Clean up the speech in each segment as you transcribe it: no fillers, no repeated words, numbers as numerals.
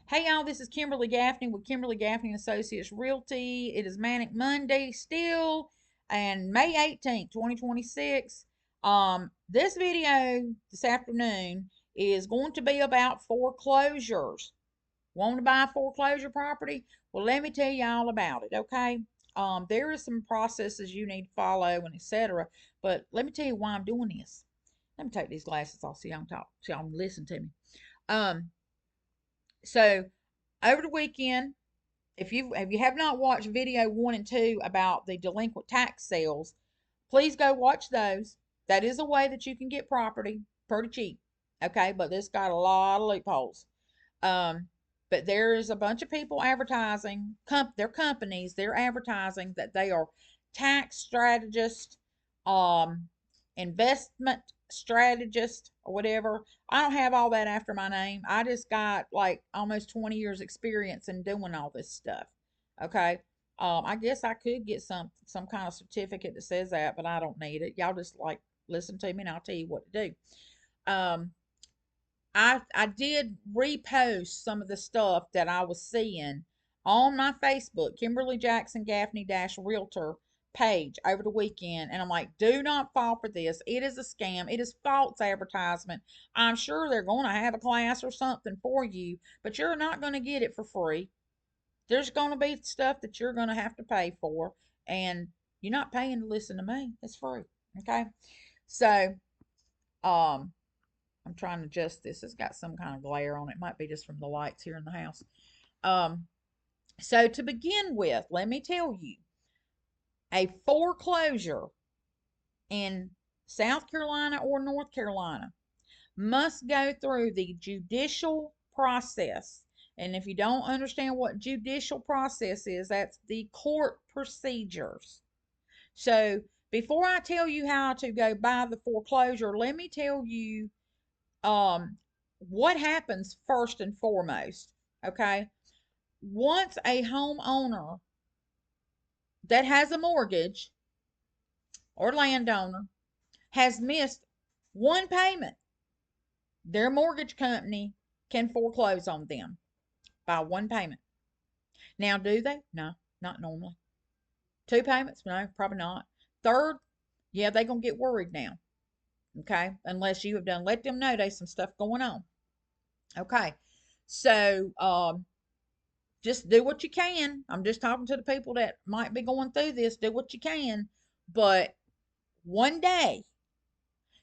Hey y'all, this is Kimberly Gaffney with Kimberly Gaffney Associates Realty. It is Manic Monday still, and May 18th, 2026. This video this afternoon is going to be about foreclosures. Want to buy a foreclosure property? Well, let me tell you all about it, okay? There is some processes you need to follow and etc. But let me tell you why I'm doing this. Let me take these glasses off so y'all can talk, so y'all can listen to me. Um, so over the weekend, if you have not watched video 1 and 2 about the delinquent tax sales, please go watch those. That is a way that you can get property pretty cheap. Okay, but this got a lot of loopholes. Um, but there is a bunch of people advertising, their companies, they're advertising that they are tax strategists, um, investment strategist, or whatever. I don't have all that after my name. I just got like almost 20 years experience in doing all this stuff. Okay. I guess I could get some kind of certificate that says that, but I don't need it. Y'all just like listen to me and I'll tell you what to do. Um, I did repost some of the stuff that I was seeing on my Facebook, Kimberly Jackson Gaffney Realtor page over the weekend, and I'm like, do not fall for this. It is a scam. It is false advertisement. I'm sure they're going to have a class or something for you, but you're not going to get it for free. There's going to be stuff that you're going to have to pay for, and you're not paying to listen to me. It's free. Okay, so um I'm trying to adjust this. It's got some kind of glare on it. Might be just from the lights here in the house. Um, so to begin with, let me tell you, a foreclosure in South Carolina or North Carolina must go through the judicial process. And if you don't understand what judicial process is, that's the court procedures. So before I tell you how to go buy the foreclosure, let me tell you um what happens first and foremost. Okay, once a homeowner that has a mortgage or landowner has missed one payment, their mortgage company can foreclose on them by one payment. Now, do they? No, not normally. Two payments? No, probably not. Third, yeah, they gonna get worried now. Okay, unless you have done let them know there's some stuff going on. Okay, so just do what you can. I'm just talking to the people that might be going through this. Do what you can. But one day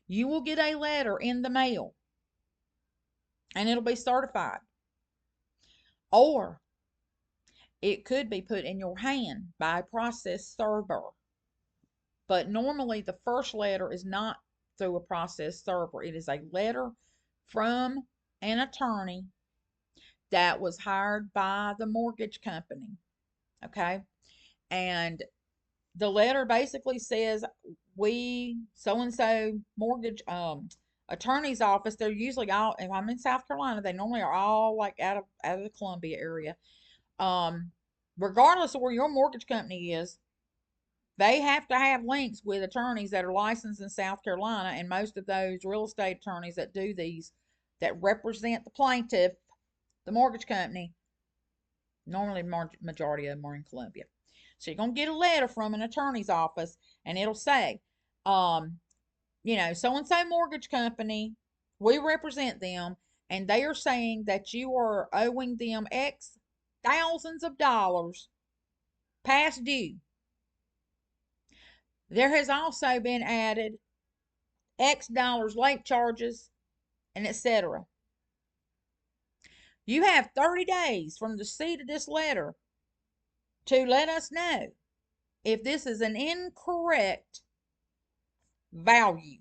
you will get a letter in the mail and it'll be certified. Or it could be put in your hand by a process server. But normally the first letter is not through a process server. It is a letter from an attorney that was hired by the mortgage company. Okay. And the letter basically says we so and so mortgage attorney's office. They're usually all, if I'm in South Carolina, they normally are all like out of the Columbia area. Um, Regardless of where your mortgage company is, they have to have links with attorneys that are licensed in South Carolina, and most of those real estate attorneys that do these, that represent the plaintiff, the mortgage company, normally majority of them are in Columbia. So you're gonna get a letter from an attorney's office, and it'll say, um, so and so mortgage company, we represent them, and they are saying that you are owing them X thousands of dollars past due. There has also been added X dollars late charges and etc. You have 30 days from the receipt of this letter to let us know if this is an incorrect value.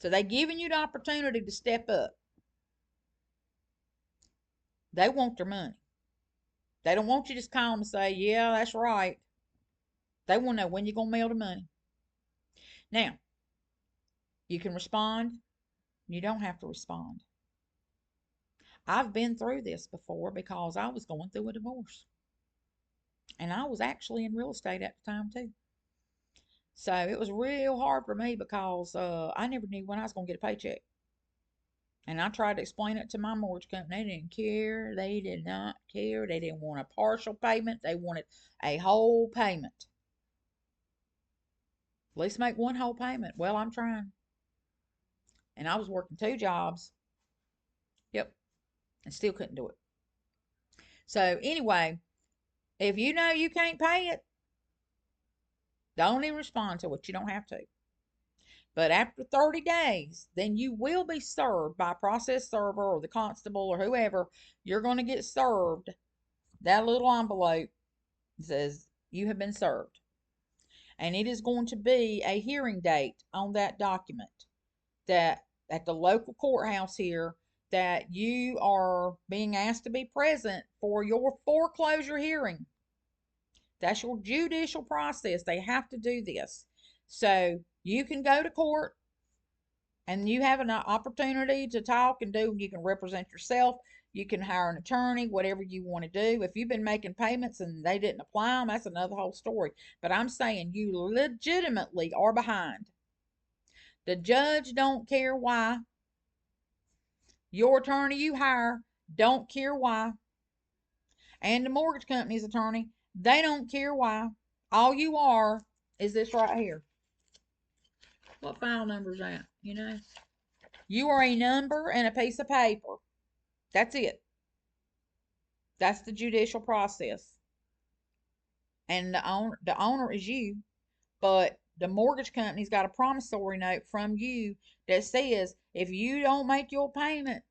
So they giving you the opportunity to step up. They want their money. They don't want you to just call them and say, yeah, that's right. They want to know when you're going to mail the money. Now, you can respond. You don't have to respond. I've been through this before because I was going through a divorce. And I was actually in real estate at the time, too. So it was real hard for me because I never knew when I was going to get a paycheck. And I tried to explain it to my mortgage company. They didn't care. They did not care. They didn't want a partial payment. They wanted a whole payment. At least make one whole payment. Well, I'm trying. And I was working 2 jobs. Yep. And still couldn't do it. So anyway, if you know you can't pay it, don't even respond to it. You don't have to. But after 30 days, then you will be served by a process server or the constable or whoever. You're going to get served that little envelope that says you have been served. And it is going to be a hearing date on that document that at the local courthouse here that you are being asked to be present for your foreclosure hearing. That's your judicial process. They have to do this. So you can go to court and you have an opportunity to talk and do. You can represent yourself. You can hire an attorney, whatever you want to do. If you've been making payments and they didn't apply them, that's another whole story. But I'm saying you legitimately are behind. The judge don't care why. Your attorney you hire don't care why. And the mortgage company's attorney, they don't care why. All you are is this right here. What file number is that? You know? You are a number and a piece of paper. That's it. That's the judicial process. And the owner is you, but the mortgage company's got a promissory note from you that says if you don't make your payment,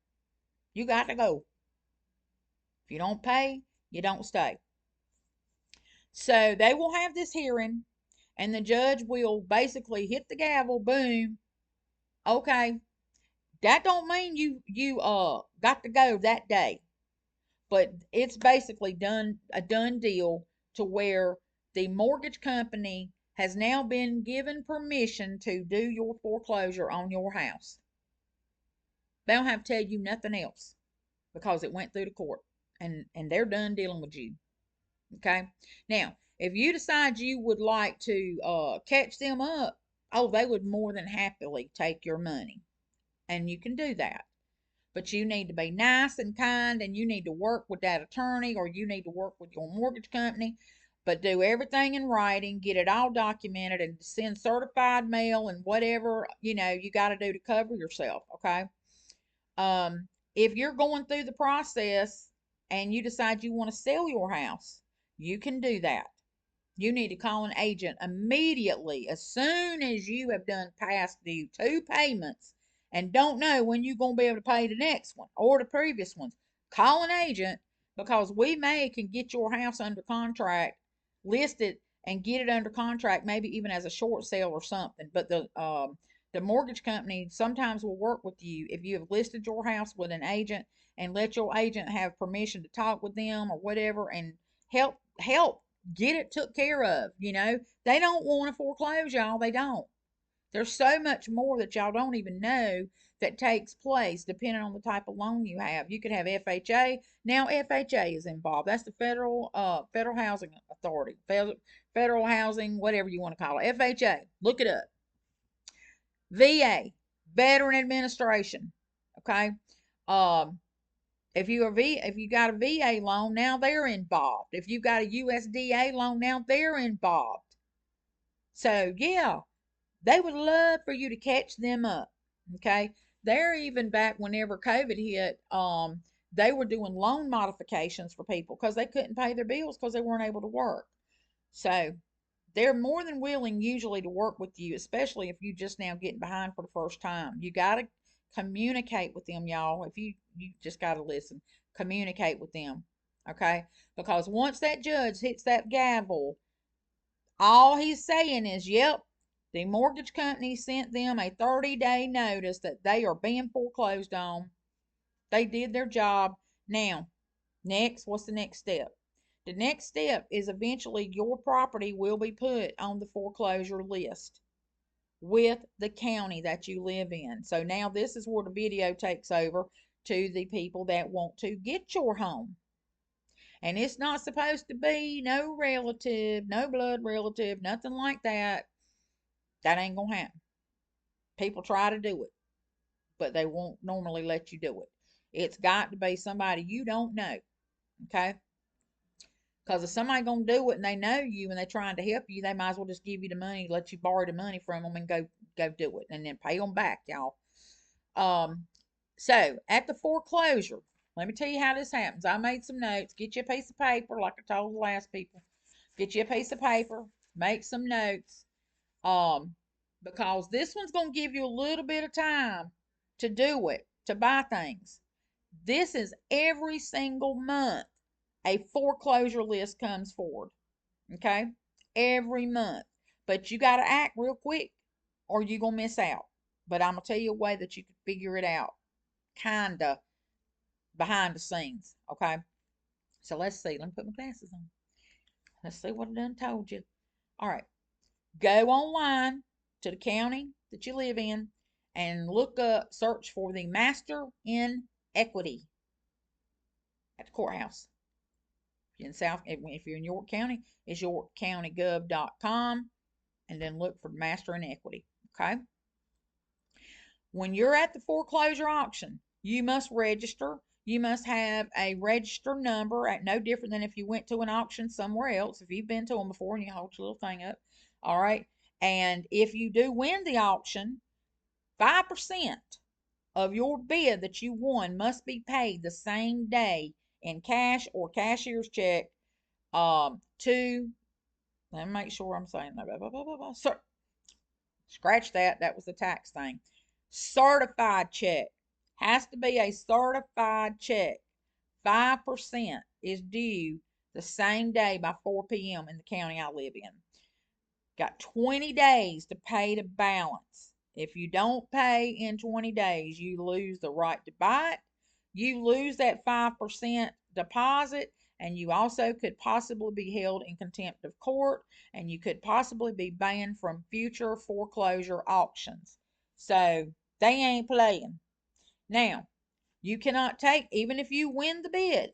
you got to go. If you don't pay, you don't stay. So they will have this hearing, and the judge will basically hit the gavel, boom. Okay, that don't mean you got to go that day, but it's basically a done deal to where the mortgage company has now been given permission to do your foreclosure on your house. They don't have to tell you nothing else because it went through the court, and they're done dealing with you. Okay. Now, if you decide you would like to catch them up, oh, they would more than happily take your money. And you can do that. But you need to be nice and kind, and you need to work with that attorney, or you need to work with your mortgage company. But do everything in writing, get it all documented, and send certified mail and whatever, you got to do to cover yourself. Okay. If you're going through the process and you decide you want to sell your house, you can do that. You need to call an agent immediately as soon as you have done past due 2 payments and don't know when you're going to be able to pay the next one or the previous ones. Call an agent because we can get your house under contract, list it, and get it under contract, maybe even as a short sale or something. But the mortgage company sometimes will work with you if you have listed your house with an agent and let your agent have permission to talk with them or whatever and help get it took care of. They don't want to foreclose y'all. They don't. There's so much more that y'all don't even know that takes place depending on the type of loan you have. You could have FHA. Now FHA is involved. That's the Federal Housing Authority. Federal Housing, whatever you want to call it. FHA. Look it up. VA, Veteran Administration. Okay. If you got a VA loan, now they're involved. If you've got a USDA loan, now they're involved. So yeah, they would love for you to catch them up. Okay. They're even back whenever COVID hit, they were doing loan modifications for people because they couldn't pay their bills because they weren't able to work. So they're more than willing usually to work with you, especially if you just now getting behind for the first time. You got to communicate with them, y'all. If you just got to listen, communicate with them. Okay. Because once that judge hits that gavel, all he's saying is, yep, the mortgage company sent them a 30-day notice that they are being foreclosed on. They did their job. Now, next, what's the next step? The next step is eventually your property will be put on the foreclosure list with the county that you live in. So now this is where the video takes over to the people that want to get your home. And it's not supposed to be no relative, no blood relative, nothing like that. That ain't gonna happen. People try to do it. but they won't normally let you do it. It's got to be somebody you don't know, okay? Because if somebody gonna do it and they know you and they're trying to help you, they might as well just give you the money, let you borrow the money from them, and go do it, and then pay them back, y'all. So at the foreclosure, let me tell you how this happens. I made some notes. Get you a piece of paper, like I told the last people. Get you a piece of paper. Make some notes. Because this one's gonna give you a little bit of time to do it, to buy things. This is every single month a foreclosure list comes forward. Okay? Every month. But you got to act real quick or you're going to miss out. But I'm going to tell you a way that you can figure it out. Kind of behind the scenes. Okay? So let's see. Let me put my glasses on. Let's see what I done told you. All right. Go online to the county that you live in and search for the Master in Equity at the courthouse. If you're in York County, it's yorkcountygov.com, and then look for Master in Equity. Okay. When you're at the foreclosure auction, you must register. You must have a register number, at no different than if you went to an auction somewhere else. If you've been to them before and you hold your little thing up, all right. And if you do win the auction, 5% of your bid that you won must be paid the same day in cash or cashier's check to, let me make sure I'm saying that. Scratch that. That was the tax thing. Certified check. Has to be a certified check. 5% is due the same day by 4 p.m. in the county I live in. Got 20 days to pay the balance. If you don't pay in 20 days, you lose the right to buy it. You lose that 5% deposit, and you also could possibly be held in contempt of court, and you could possibly be banned from future foreclosure auctions. So they ain't playing. Now, you cannot take, even if you win the bid,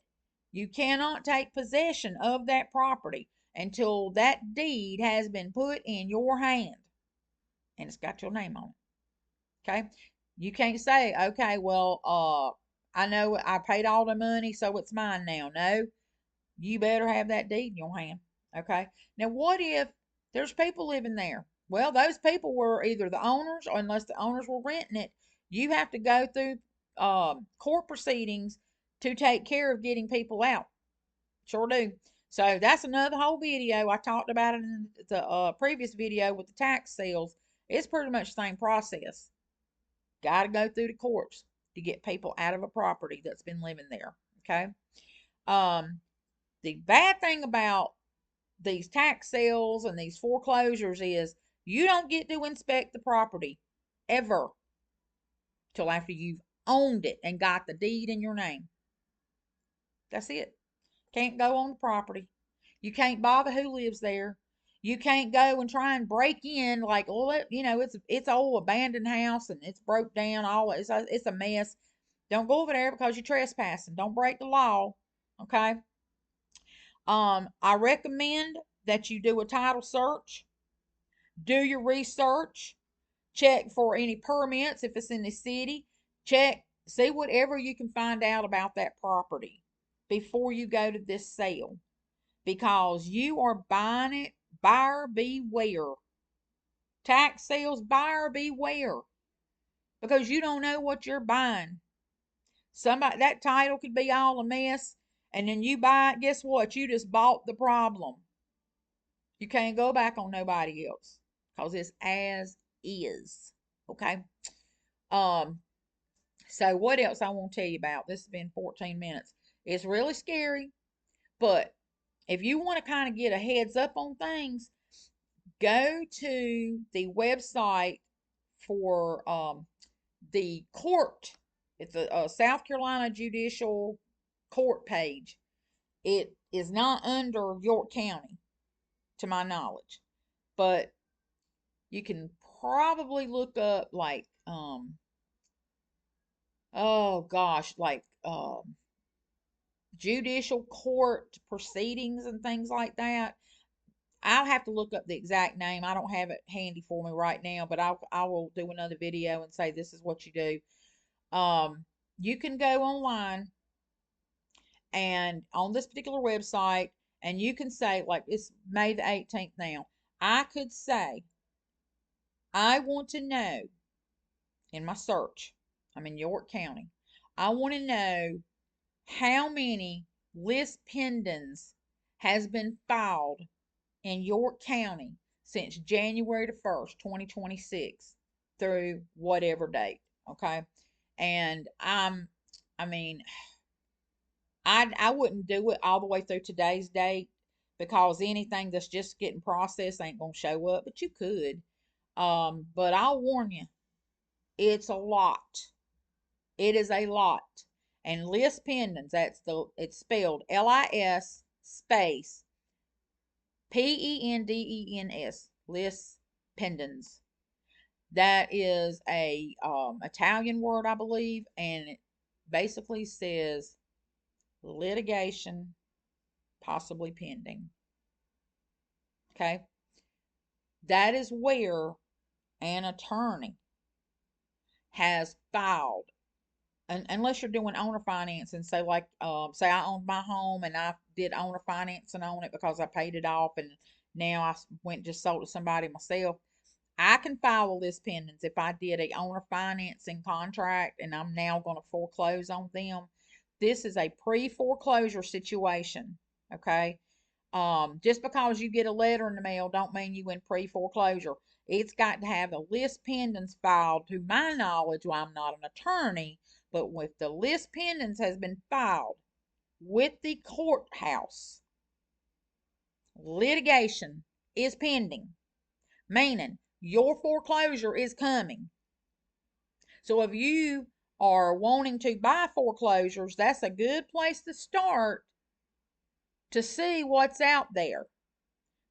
you cannot take possession of that property until that deed has been put in your hand and it's got your name on it. Okay? You can't say, okay, well, I know I paid all the money, so it's mine now. No, you better have that deed in your hand. Okay? Now, what if there's people living there? Well, those people were either the owners, or unless the owners were renting it, you have to go through court proceedings to take care of getting people out. Sure do. So that's another whole video. I talked about it in the previous video with the tax sales. It's pretty much the same process. Got to go through the courts to get people out of a property that's been living there. Okay. The bad thing about these tax sales and these foreclosures is you don't get to inspect the property ever till after you've owned it and got the deed in your name. That's it. Can't go on the property. You can't bother who lives there. You can't go and try and break in like, well, it's old abandoned house and it's broke down. It's a mess. Don't go over there because you're trespassing. Don't break the law. Okay. I recommend that you do a title search. Do your research. Check for any permits if it's in the city. See whatever you can find out about that property before you go to this sale, because you are buying it. Buyer beware. Tax sales, buyer beware, because you don't know what you're buying. That title could be all a mess, and then you buy it. Guess what? You just bought the problem. You can't go back on nobody else because it's as is. Okay. So what else I want to tell you about? This has been 14 minutes. It's really scary, but if you want to kind of get a heads up on things, go to the website for the court. It's a South Carolina Judicial Court page. It is not under York County, to my knowledge, but you can probably look up like oh gosh, like judicial court proceedings and things like that. I'll have to look up the exact name. I don't have it handy for me right now, but I will do another video and say this is what you do. You can go online and on this particular website, and you can say, like, it's May the 18th now. I could say, I want to know in my search, I'm in York County, I want to know how many list pendants has been filed in York County since January the 1st, 2026 through whatever date. Okay. And I mean, I wouldn't do it all the way through today's date because anything that's just getting processed ain't gonna show up, but you could. But I'll warn you, it's a lot. It is a lot. And list pendants, it's spelled LIS space PENDENS, list pendants. That is a Italian word, I believe, and it basically says litigation possibly pending. Okay? That is where an attorney has filed, unless you're doing owner financing. So, like, say I owned my home and I did owner financing on it because I paid it off, and now I went and just sold to somebody myself. I can file a list pendants if I did a owner financing contract and I'm now going to foreclose on them. This is a pre-foreclosure situation. Okay. Just because you get a letter in the mail don't mean you in pre-foreclosure. It's got to have a list pendants filed. To my knowledge, well, I'm not an attorney, but if the list pendants has been filed with the courthouse, litigation is pending, meaning your foreclosure is coming. So if you are wanting to buy foreclosures, that's a good place to start to see what's out there.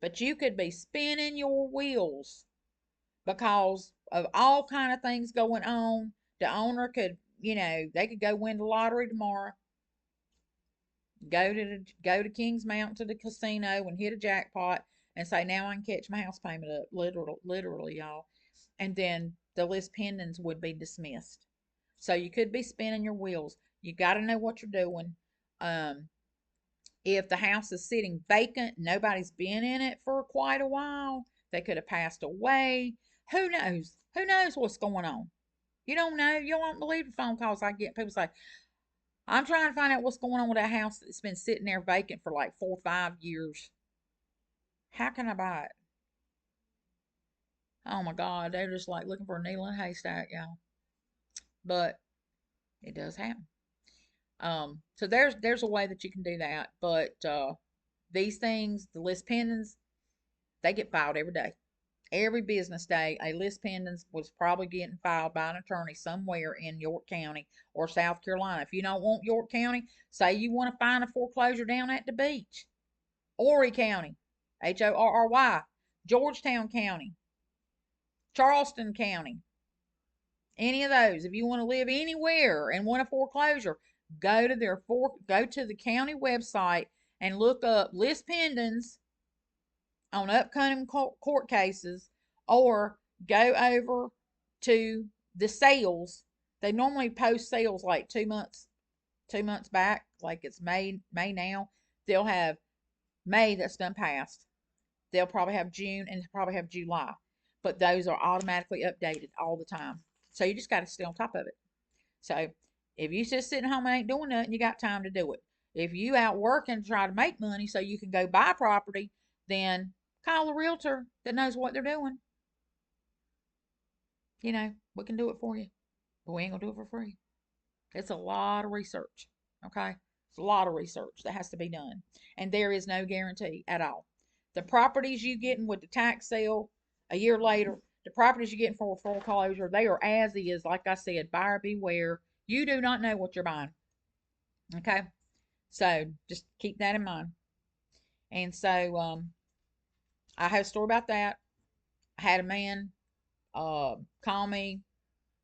But you could be spinning your wheels because of all kind of things going on. The owner could, they could go win the lottery tomorrow, go to Kings Mountain to the casino and hit a jackpot and say, now I can catch my house payment up. Literally, y'all. And then the list pendants would be dismissed. So you could be spinning your wheels. You got to know what you're doing. If the house is sitting vacant, nobody's been in it for quite a while, they could have passed away. Who knows? Who knows what's going on? You don't know. You won't believe the phone calls I get. People say, I'm trying to find out what's going on with that house that's been sitting there vacant for like 4 or 5 years. How can I buy it? Oh my God, they're just like looking for a needle in a haystack, y'all. But it does happen. So there's a way that you can do that. But these things, the list pendants, they get filed every day. Every business day, a list pendants was probably getting filed by an attorney somewhere in York County or South Carolina. If you don't want York County, say you want to find a foreclosure down at the beach, Horry County, Horry, Georgetown County, Charleston County, any of those. If you want to live anywhere and want a foreclosure, go to the county website and look up list pendants on upcoming court cases, or go over to the sales. They normally post sales like 2 months back, like it's May now. They'll have May that's done passed. They'll probably have June and probably have July, but those are automatically updated all the time. So you just got to stay on top of it. So if you just sitting home and ain't doing nothing, you got time to do it. If you out working to try to make money so you can go buy property, then call a realtor that knows what they're doing. We can do it for you, but we ain't gonna do it for free. It's a lot of research. Okay, it's a lot of research that has to be done, and there is no guarantee at all. The properties you getting with the tax sale a year later, the properties you getting for foreclosure, they are as is. Like I said, buyer beware. You do not know what you're buying. Okay, so just keep that in mind. And so, I have a story about that. I had a man call me,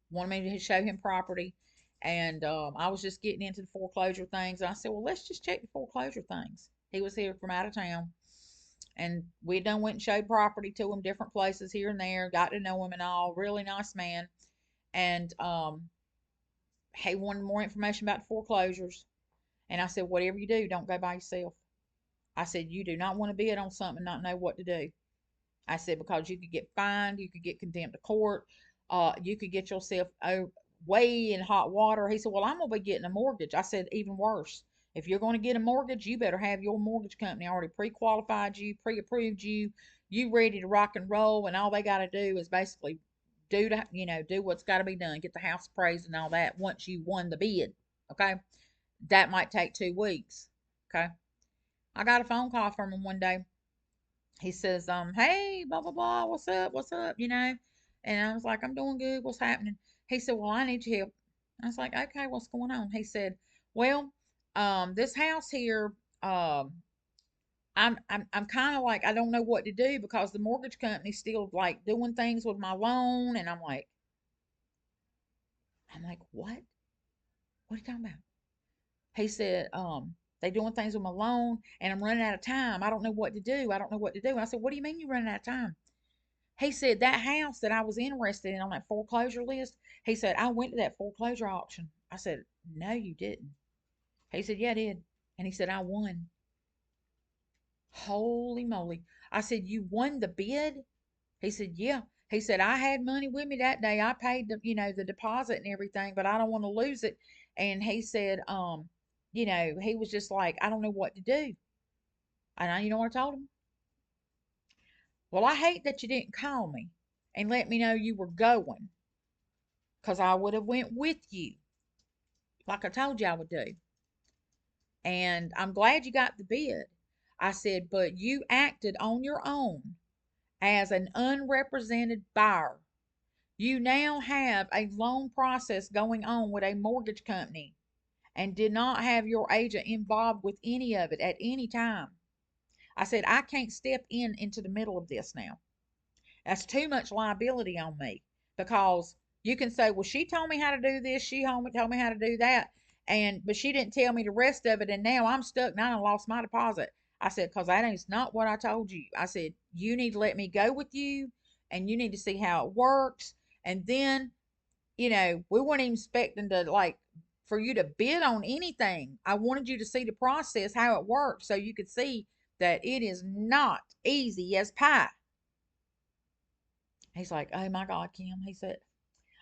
wanted me to show him property, and I was just getting into the foreclosure things. And I said, well, let's just check the foreclosure things. He was here from out of town, and we done went and showed property to him, different places here and there, got to know him and all. Really nice man. And he wanted more information about the foreclosures. And I said, whatever you do, don't go by yourself. I said, you do not want to bid on something and not know what to do. I said, because you could get fined, you could get condemned to court, you could get yourself way in hot water. He said, well, I'm going to be getting a mortgage. I said, even worse. If you're going to get a mortgage, you better have your mortgage company already pre-qualified you, pre-approved you, you ready to rock and roll, and all they got to do is basically do what's got to be done, get the house appraised and all that once you won the bid. Okay, that might take 2 weeks. Okay, I got a phone call from him one day. He says, hey, blah, blah, blah, what's up, And I was like, I'm doing good, what's happening? He said, well, I need your help. I was like, okay, what's going on? He said, well, this house here, I'm kind of like, I don't know what to do because the mortgage company's still like doing things with my loan. And I'm like, what? What are you talking about? He said, they doing things with my loan and I'm running out of time. I don't know what to do. I don't know what to do. And I said, what do you mean you're running out of time? He said, that house that I was interested in on that foreclosure list, he said, I went to that foreclosure auction. I said, no, you didn't. He said, yeah, I did. And he said, I won. Holy moly. I said, you won the bid? He said, yeah. He said, I had money with me that day. I paid the deposit and everything, but I don't want to lose it. And he said, he was just like, I don't know what to do. And you know what I told him? Well, I hate that you didn't call me and let me know you were going, 'cause I would have went with you, like I told you I would do. And I'm glad you got the bid. I said, but you acted on your own as an unrepresented buyer. You now have a loan process going on with a mortgage company and did not have your agent involved with any of it at any time. I said, I can't step into the middle of this now. That's too much liability on me, because you can say, well, she told me how to do this, she told me how to do that, but she didn't tell me the rest of it, and now I'm stuck. Now I lost my deposit. I said, because that is not what I told you. I said, you need to let me go with you, and you need to see how it works, and then we weren't even expecting to for you to bid on anything. I wanted you to see the process, how it works, so you could see that it is not easy as pie. He's like, oh my God, Kim. He said,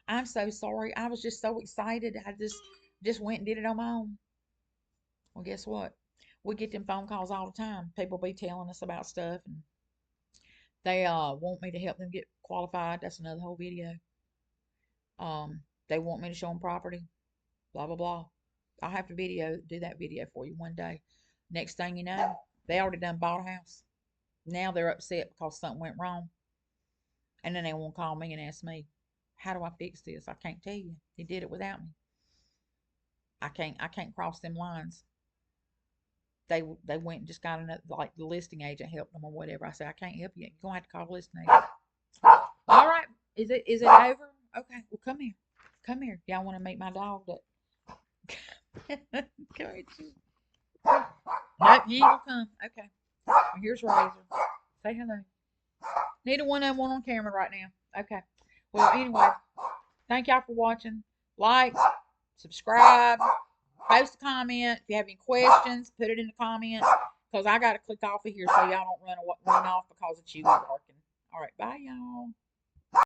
I'm so sorry. I was just so excited. I just went and did it on my own. Well, guess what? We get them phone calls all the time. People be telling us about stuff, and they want me to help them get qualified. That's another whole video. They want me to show them property. Blah blah blah. I'll have to do that video for you one day. Next thing you know, they already done bought a house. Now they're upset because something went wrong. And then they won't call me and ask me, how do I fix this? I can't tell you. He did it without me. I can't cross them lines. They went and just got another, like the listing agent helped them or whatever. I said, I can't help you. You're gonna have to call the listing agent. All right. Is it over? Okay. Well, come here. Come here. Y'all want to meet my dog? Come here. Nope, you ain't gonna come. Okay. Here's Razor. Say hello. Neither one of them on camera right now. Okay. Well, anyway, thank y'all for watching. Like, subscribe, post a comment. If you have any questions, put it in the comments, because I got to click off of here so y'all don't run off because it's you barking. All right, bye, y'all.